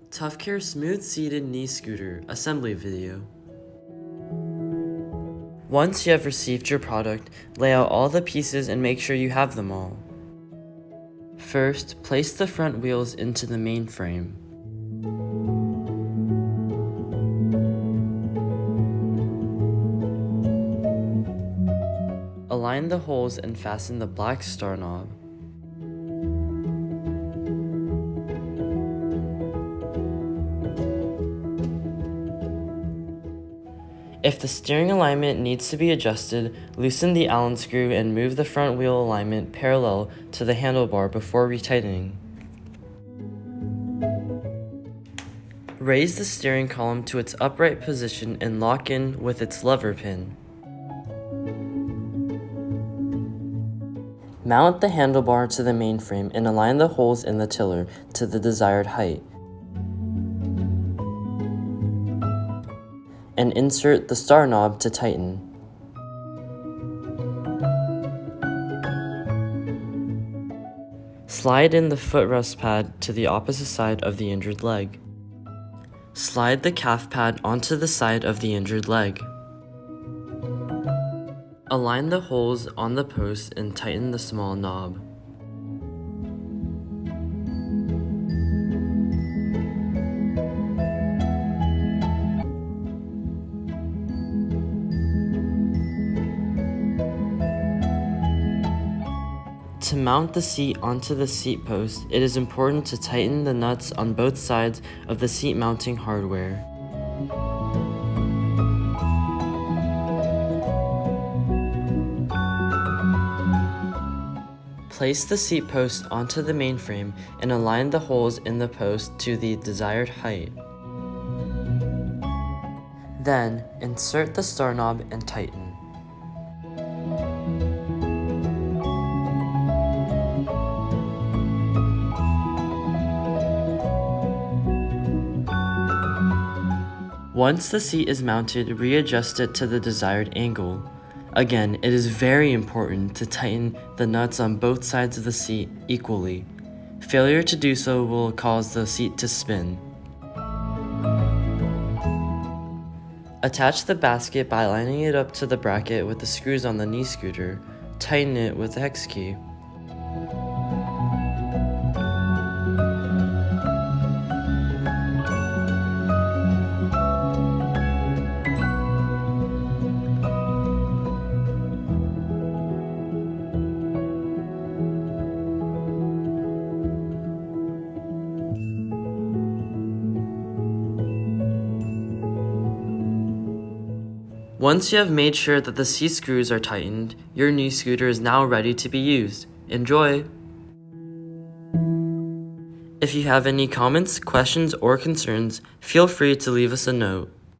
Tuffcare Smooth Seated Knee Scooter Assembly Video. Once you have received your product, lay out all the pieces and make sure you have them all. First, place the front wheels into the main frame. Align the holes and fasten the black star knob. If the steering alignment needs to be adjusted, loosen the Allen screw and move the front wheel alignment parallel to the handlebar before retightening. Raise the steering column to its upright position and lock in with its lever pin. Mount the handlebar to the mainframe and align the holes in the tiller to the desired height. And insert the star knob to tighten. Slide in the footrest pad to the opposite side of the injured leg. Slide the calf pad onto the side of the injured leg. Align the holes on the post and tighten the small knob. To mount the seat onto the seat post, it is important to tighten the nuts on both sides of the seat mounting hardware. Place the seat post onto the mainframe and align the holes in the post to the desired height. Then, insert the star knob and tighten. Once the seat is mounted, readjust it to the desired angle. Again, it is very important to tighten the nuts on both sides of the seat equally. Failure to do so will cause the seat to spin. Attach the basket by lining it up to the bracket with the screws on the knee scooter. Tighten it with the hex key. Once you have made sure that the seat screws are tightened, your knee scooter is now ready to be used. Enjoy! If you have any comments, questions, or concerns, feel free to leave us a note.